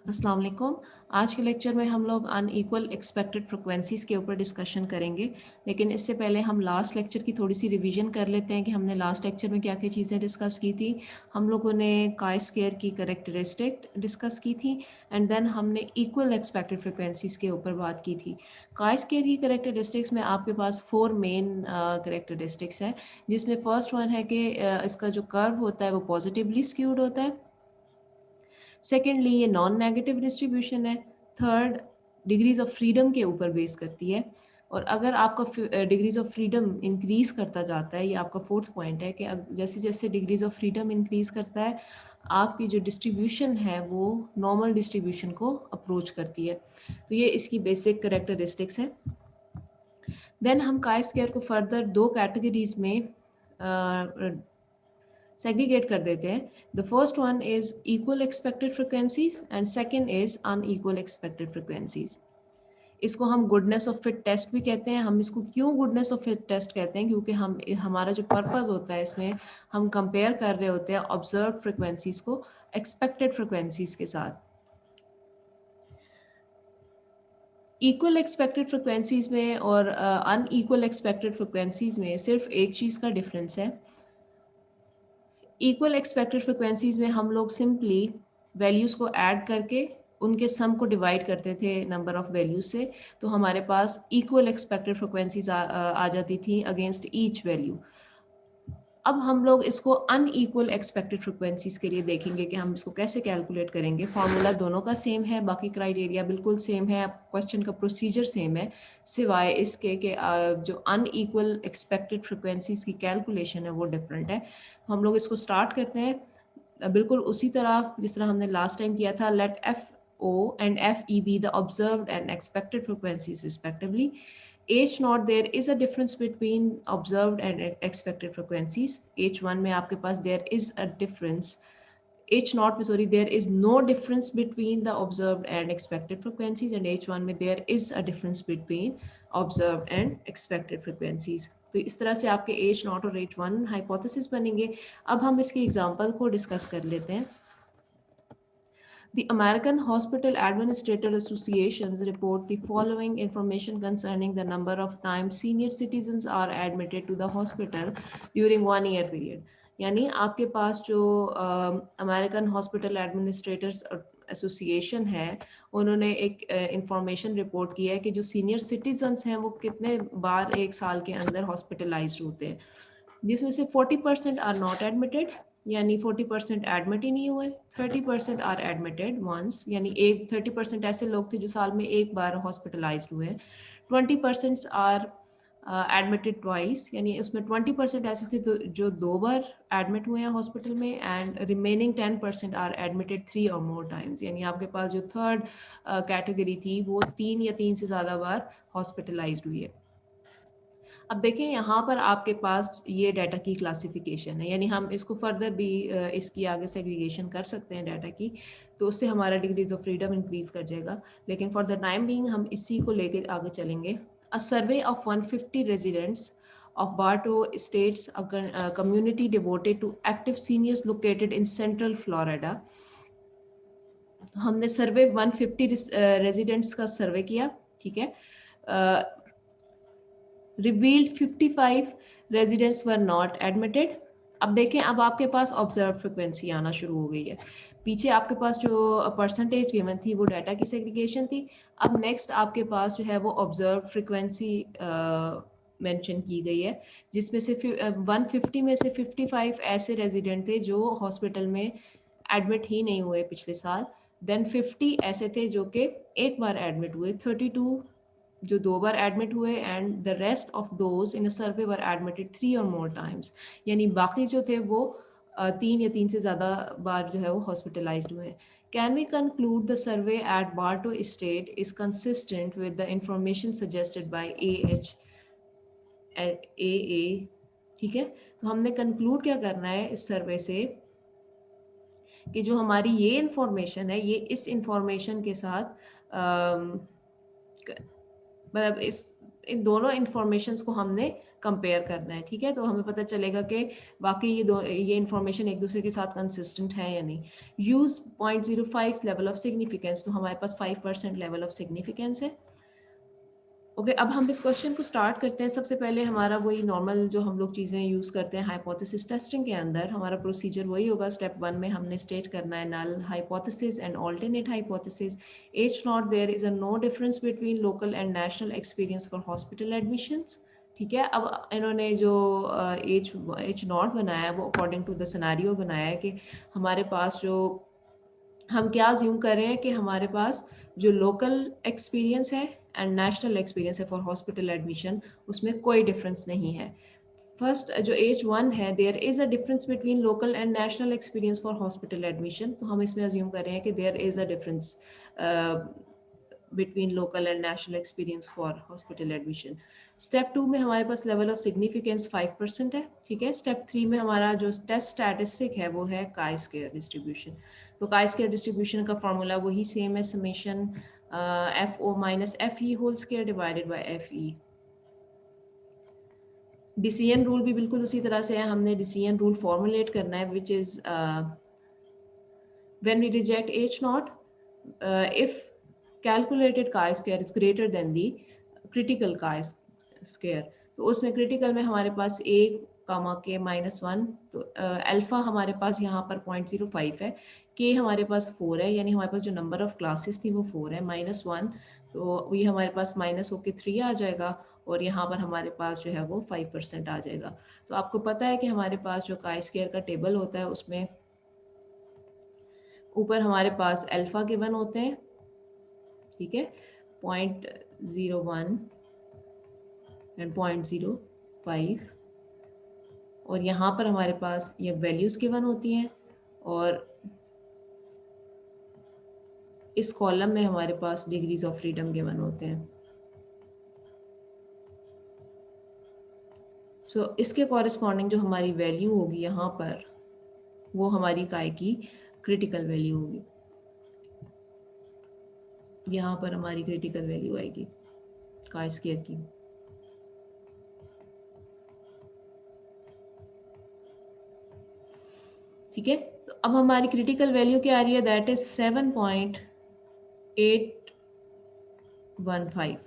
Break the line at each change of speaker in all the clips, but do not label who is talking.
अस्सलाम वालेकुम। आज के लेक्चर में हम लोग अनइक्वल एक्सपेक्टेड फ्रिक्वेंसीज़ के ऊपर डिस्कशन करेंगे, लेकिन इससे पहले हम लास्ट लेक्चर की थोड़ी सी रिवीजन कर लेते हैं कि हमने लास्ट लेक्चर में क्या क्या चीज़ें डिस्कस की थी। हम लोगों ने काई स्क्वायर की करेक्टरिस्टिक डिस्कस की थी एंड देन हमने इक्वल एक्सपेक्टेड फ्रिक्वेंसीज़ के ऊपर बात की थी। काई स्क्वायर की करेक्टरिस्टिक्स में आपके पास 4 मेन करेक्टरिस्टिक्स है, जिसमें फर्स्ट वन है कि इसका जो कर्व होता है वो पॉजिटिवली स्क्यूड होता है। सेकेंडली ये नॉन नेगेटिव डिस्ट्रीब्यूशन है। थर्ड, डिग्रीज ऑफ फ्रीडम के ऊपर बेस करती है, और अगर आपका डिग्रीज ऑफ फ्रीडम इंक्रीज करता जाता है, ये आपका फोर्थ पॉइंट है कि जैसे जैसे डिग्रीज ऑफ फ्रीडम इंक्रीज करता है आपकी जो डिस्ट्रीब्यूशन है वो नॉर्मल डिस्ट्रीब्यूशन को अप्रोच करती है। तो ये इसकी बेसिक करेक्टरिस्टिक्स है। देन हम काई स्क्वायर को फर्दर दो कैटेगरीज में सेग्रीगेट कर देते हैं। The first one is equal expected frequencies and second is unequal expected frequencies. इसको हम गुडनेस ऑफ फिट टेस्ट भी कहते हैं। हम इसको क्यों गुडनेस ऑफ फिट टेस्ट कहते हैं, क्योंकि हमारा जो पर्पस होता है इसमें हम कंपेयर कर रहे होते हैं ऑब्जर्व फ्रिक्वेंसीज को एक्सपेक्टेड फ्रिक्वेंसीज के साथ। इक्वल एक्सपेक्टेड फ्रिक्वेंसीज में और अनइक्वल एक्सपेक्टेड फ्रिक्वेंसीज में सिर्फ एक चीज़ का डिफरेंस है। इक्वल एक्सपेक्टेड फ्रिक्वेंसीज में हम लोग सिंपली वैल्यूज़ को ऐड करके उनके सम को डिवाइड करते थे नंबर ऑफ वैल्यूज से, तो हमारे पास इक्वल एक्सपेक्टेड फ्रिक्वेंसीज आ जाती थी अगेंस्ट ईच वैल्यू। अब हम लोग इसको अनइक्वल एक्सपेक्टेड फ्रिक्वेंसीज के लिए देखेंगे कि हम इसको कैसे कैलकुलेट करेंगे। फार्मूला दोनों का सेम है, बाकी क्राइटेरिया बिल्कुल सेम है, क्वेश्चन का प्रोसीजर सेम है, सिवाय इसके कि जो अनइक्वल एक्सपेक्टेड फ्रिक्वेंसीज की कैलकुलेशन है वो डिफरेंट है। तो हम लोग इसको स्टार्ट करते हैं बिल्कुल उसी तरह जिस तरह हमने लास्ट टाइम किया था। Let F O and F E be the observed and expected frequencies respectively. H0 there is a difference between observed and expected frequencies. H1 में आपके पास there is a difference. H0 में sorry there is no difference between the observed and expected frequencies, and H1 में there is a difference between observed and expected frequencies. तो इस तरह से आपके H0 और H1 हाइपोथेसिस बनेंगे। अब हम इसके एग्जांपल को डिस्कस कर लेते हैं। The American Hospital Administrator Associations report the following information concerning the number of times senior citizens are admitted to the hospital during 1 year period. यानी आपके पास जो अमेरिकन हॉस्पिटल एडमिनिस्ट्रेटर्स एसोसिएशन है, उन्होंने एक इंफॉर्मेशन रिपोर्ट की है कि जो सीनियर सिटीजन्स हैं वो कितने बार एक साल के अंदर हॉस्पिटलाइज्ड होते हैं, जिसमें से 40% आर नॉट एडमिटेड, यानी 40% एडमिट ही नहीं हुए। 30% आर एडमिटेड वंस, यानी 30% ऐसे लोग थे जो साल में एक बार हॉस्पिटलाइज हुए हैं। 20% आर एडमिटेड ट्वाइस, यानी उसमें 20% ऐसे थे जो 2 बार एडमिट हुए हैं हॉस्पिटल में, एंड रिमेनिंग 10% आर एडमिटेड 3 और मोर टाइम्स, यानी आपके पास जो थर्ड कैटेगरी थी वो 3 या 3 से ज़्यादा बार हॉस्पिटलाइज हुई है। अब देखें यहाँ पर आपके पास ये डाटा की क्लासिफिकेशन है, यानी हम इसको फर्दर भी इसकी आगे सेग्रीगेशन कर सकते हैं डाटा की, तो उससे हमारा डिग्रीज ऑफ फ्रीडम इंक्रीज कर जाएगा। लेकिन फॉर द टाइम बीइंग हम इसी को लेकर आगे चलेंगे। A survey of 150 residents of Bartow states a community devoted to active seniors located in central Florida. तो हमने सर्वे 150 रेजिडेंट्स का सर्वे किया, ठीक है। Revealed 55 residents were not admitted. अब देखें, अब आपके पास ऑब्जर्व फ्रिक्वेंसी आना शुरू हो गई है। पीछे आपके पास जो परसेंटेज गिवन थी वो डाटा की सेग्रीगेशन थी। अब नेक्स्ट आपके पास जो है वो ऑब्जर्व फ्रिक्वेंसी मेंशन की गई है, जिसमें से 150 में से 55 ऐसे रेजिडेंट थे जो हॉस्पिटल में एडमिट ही नहीं हुए पिछले साल। देन 50 ऐसे थे जो कि एक बार एडमिट हुए, 32 जो 2 बार एडमिट हुए, and the rest of those in a survey were admitted 3 और मोर टाइम्स, यानी बाकी जो थे वो 3 या 3 से ज़्यादा बार जो है वो हॉस्पिटलाइज्ड हुए। Can we conclude the survey at Bartow state is consistent with the information suggested by a, ठीक है। तो हमने कंक्लूड क्या करना है इस सर्वे से कि जो हमारी ये इंफॉर्मेशन है ये इस इंफॉर्मेशन के साथ मतलब इन दोनों इंफॉर्मेशंस को हमने कंपेयर करना है, ठीक है। तो हमें पता चलेगा कि वाकई ये इंफॉर्मेशन एक दूसरे के साथ कंसिस्टेंट है या नहीं। यूज़ 0.05 लेवल ऑफ सिग्निफिकेंस, तो हमारे पास 5% लेवल ऑफ सिग्निफिकेंस है। ओके, अब हम इस क्वेश्चन को स्टार्ट करते हैं। सबसे पहले हमारा वही नॉर्मल जो हम लोग चीज़ें यूज़ करते हैं हाइपोथेसिस टेस्टिंग के अंदर, हमारा प्रोसीजर वही होगा। स्टेप 1 में हमने स्टेट करना है null hypothesis and alternate hypothesis. H naught, there is a no difference between local and national experience for hospital admissions, ठीक है। अब इन्होंने जो एच नॉट बनाया है वो अकॉर्डिंग टू द सिनेरियो बनाया है कि हमारे पास जो हम क्या अज्यूम कर रहे हैं कि हमारे पास जो लोकल एक्सपीरियंस है एंड नेशनल एक्सपीरियंस है फॉर हॉस्पिटल एडमिशन, उसमें कोई डिफरेंस नहीं है। फर्स्ट जो H1 है, there is a difference between local and national experience for hospital admission, तो हम इसमें अज्यूम कर रहे हैं कि there is a difference between local and national experience for hospital admission. Step 2 में हमारे पास लेवल ऑफ सिग्निफिकेंस 5% है, ठीक है। स्टेप 3 में हमारा जो टेस्ट स्टैटिस्टिक है वो है काई स्क्वायर डिस्ट्रीब्यूशन। तो काई स्क्वायर डिस्ट्रीब्यूशन का फॉर्मूला वही सेम है, summation F O minus F E whole square divided by F E. Decision rule भी बिल्कुल उसी तरह से है, हमने डिसीजन रूल फॉर्मुलेट करना है which is when we reject H naught, if calculated chi-square is greater than the critical chi-square, तो उसमें क्रिटिकल में हमारे पास a कामा के -1, तो अल्फा हमारे पास यहाँ पर 0.05 है, k हमारे पास 4 है, यानी हमारे पास जो नंबर ऑफ क्लासेस थी वो 4 है, -1 तो ये हमारे पास माइनस होके 3 आ जाएगा, और यहाँ पर हमारे पास जो है वो 5% आ जाएगा। तो आपको पता है कि हमारे पास जो काई स्क्वायर का टेबल होता है उसमें ऊपर हमारे पास अल्फ़ा गिवन होते हैं, ठीक है, 0.01 एंड 0.05, और यहाँ पर हमारे पास ये वैल्यूज़ गिवन होती हैं, और इस कॉलम में हमारे पास डिग्रीज ऑफ फ्रीडम गिवन होते हैं। सो इसके कॉरेस्पॉन्डिंग जो हमारी वैल्यू होगी यहाँ पर, वो हमारी काय की क्रिटिकल वैल्यू होगी। यहाँ पर हमारी क्रिटिकल वैल्यू आएगी काय स्क्वायर की। ठीक है, तो अब हमारी क्रिटिकल वैल्यू क्या आ रही है, दैट इज 7.815,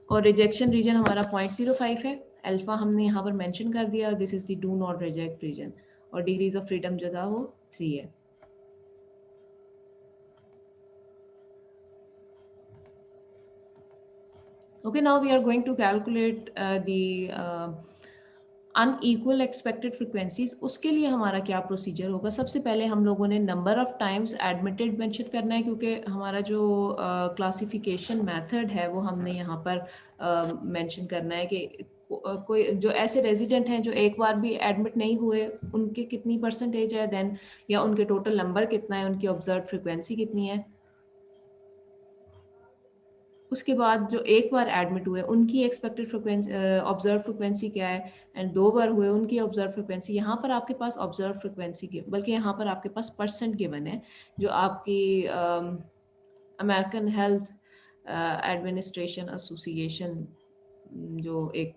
और रिजेक्शन रीजन हमारा 0.05 है। अल्फा हमने यहाँ पर मेंशन कर दिया, this is the do not reject region, और डिग्रीज ऑफ फ्रीडम जो था वो 3 है। Okay, now we are going to calculate the unequal expected frequencies. उसके लिए हमारा क्या प्रोसीजर होगा, सबसे पहले हम लोगों ने number of times admitted mention करना है, क्योंकि हमारा जो क्लासिफिकेशन मेथड है वो हमने यहाँ पर मेंशन करना है कि कोई जो ऐसे रेजिडेंट हैं जो एक बार भी एडमिट नहीं हुए, उनके कितनी परसेंटेज है देन, या उनके टोटल नंबर कितना है, उनकी ऑब्जर्व फ्रिक्वेंसी कितनी है। उसके बाद जो एक बार एडमिट हुए उनकी एक्सपेक्टेड फ्रिक्वेंसी ऑब्जर्व फ्रिक्वेंसी क्या है, एंड 2 बार हुए उनकी ऑब्जर्व फ्रिक्वेंसी। यहाँ पर आपके पास ऑब्जर्व फ्रिक्वेंसी की बल्कि यहाँ पर आपके पास परसेंट गिवन है, जो आपकी अमेरिकन हेल्थ एडमिनिस्ट्रेशन एसोसिएशन जो एक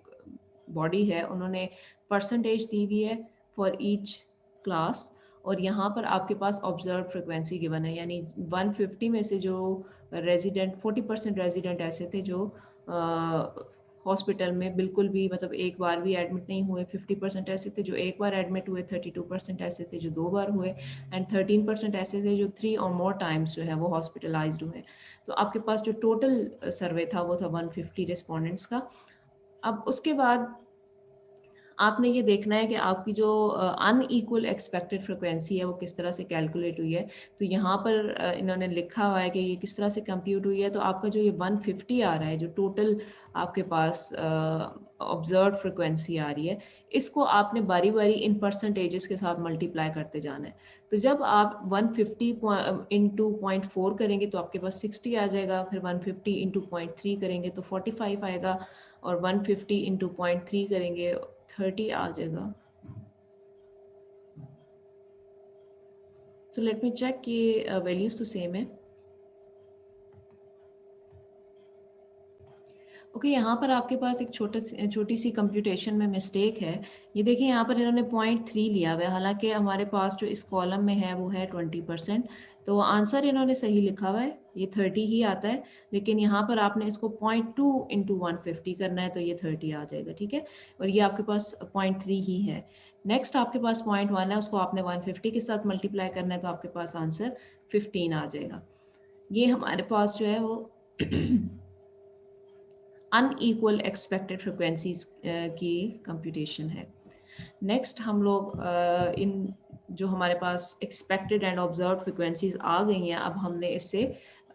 बॉडी है, उन्होंने परसेंटेज दी हुई है फॉर ईच क्लास, और यहाँ पर आपके पास ऑब्जर्व फ्रिक्वेंसी गिवन है, यानी 150 में से जो रेजिडेंट 40% रेजिडेंट ऐसे थे जो हॉस्पिटल में बिल्कुल भी मतलब एक बार भी एडमिट नहीं हुए, 50% ऐसे थे जो एक बार एडमिट हुए, 32% ऐसे थे जो 2 बार हुए, एंड 13% ऐसे थे जो 3 और मोर टाइम्स जो है वो हॉस्पिटलाइज्ड हुए। तो आपके पास जो टोटल सर्वे था वो था 150 रिस्पोंडेंट्स का। अब उसके बाद आपने ये देखना है कि आपकी जो अनइक्वल एक्सपेक्टेड फ्रिक्वेंसी है वो किस तरह से कैलकुलेट हुई है। तो यहाँ पर इन्होंने लिखा हुआ है कि ये किस तरह से कंप्यूट हुई है। तो आपका जो ये 150 आ रहा है, जो टोटल आपके पास ऑब्जर्व फ्रिक्वेंसी आ रही है, इसको आपने बारी बारी इन परसेंटेजेस के साथ मल्टीप्लाई करते जाना है। तो जब आप 150 इंटू 0.4 करेंगे तो आपके पास 60 आ जाएगा, फिर 150 इंटू 0.3 करेंगे तो 45 आएगा, और 150 इंटू 0.3 करेंगे 30 आ जाएगा। सो लेट मी चेक कि वैल्यूज तो सेम है। ओके यहाँ पर आपके पास एक छोटी सी कंप्यूटेशन में मिस्टेक है। ये देखिए यहाँ पर इन्होंने 0.3 लिया हुआ है, हालांकि हमारे पास जो इस कॉलम में है वो है 20%। तो आंसर इन्होंने सही लिखा हुआ है, ये 30 ही आता है, लेकिन यहाँ पर आपने इसको 0.2 इंटू 150 करना है तो ये 30 आ जाएगा, ठीक है। और ये आपके पास 0.3 ही है। नेक्स्ट आपके पास 0.1 है, उसको आपने 150 के साथ मल्टीप्लाई करना है तो आपके पास आंसर 15 आ जाएगा। ये हमारे पास जो है वो अनईक्वल एक्सपेक्टेड फ्रिक्वेंसीज की कंप्यूटेशन है। नेक्स्ट हम लोग इन जो हमारे पास एक्सपेक्टेड एंड ऑब्जर्व फ्रिक्वेंसीज आ गई हैं, अब हमने इससे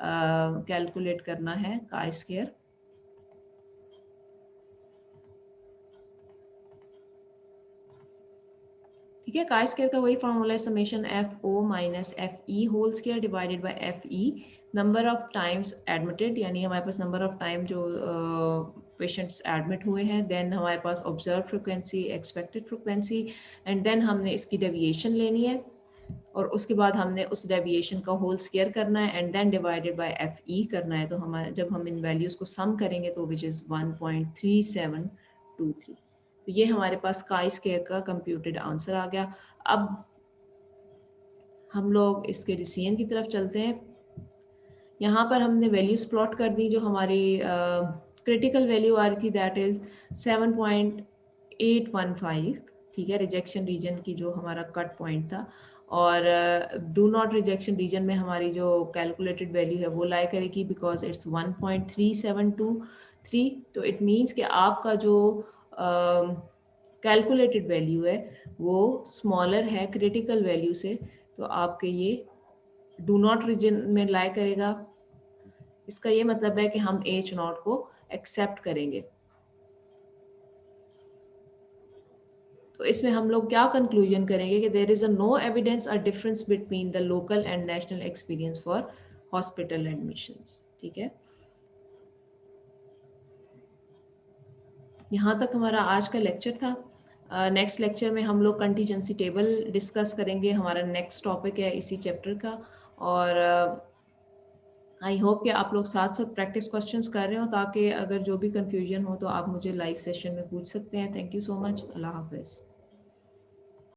कैलकुलेट करना है काई स्क्वायर। ठीक है, काई स्क्वायर का वही फॉर्मूला है, summation F O minus F E whole square divided by F E, number of times admitted, यानी हमारे पास नंबर ऑफ टाइम जो पेशेंट्स एडमिट हुए हैं, देन हमारे पास observe frequency, expected frequency, and then हमने इसकी डेविएशन लेनी है और उसके बाद हमने उस डेविएशन का होल स्क्वायर करना है and then divided by F E करना है। तो हमारे जब हम इन वैल्यूज़ को सम करेंगे तो विच इज़ 1.3723। तो ये हमारे पास काई स्क्वायर का कंप्यूटेड आंसर आ गया। अब हम लोग इसके डिसीजन की तरफ चलते हैं। यहाँ पर हमने वैल्यूज प्लॉट कर दी, जो हमारी क्रिटिकल वैल्यू आ रही थी दैट इज़ 7.815, ठीक है, रिजेक्शन रीजन की जो हमारा कट पॉइंट था, और डू नॉट रिजेक्शन रीजन में हमारी जो कैलकुलेटेड वैल्यू है वो लाई करेगी बिकॉज इट्स 1.3723। तो इट मीन्स कि आपका जो कैलकुलेटेड वैल्यू है वो स्मॉलर है क्रिटिकल वैल्यू से, तो आपके ये डू नॉट रीजन में लाई करेगा। इसका ये मतलब है कि हम एच नॉट को एक्सेप्ट करेंगे। तो इसमें हम लोग क्या कंक्लूजन करेंगे कि there is a no evidence a difference between the local and national experience for hospital admissions. ठीक है, यहाँ तक हमारा आज का लेक्चर था। नेक्स्ट लेक्चर में हम लोग कंटीजेंसी टेबल डिस्कस करेंगे, हमारा नेक्स्ट टॉपिक है इसी चैप्टर का। और आई होप कि आप लोग साथ साथ प्रैक्टिस क्वेश्चंस कर रहे हो, ताकि अगर जो भी कंफ्यूजन हो तो आप मुझे लाइव सेशन में पूछ सकते हैं। Thank you so much. अल्लाह हाफिज़।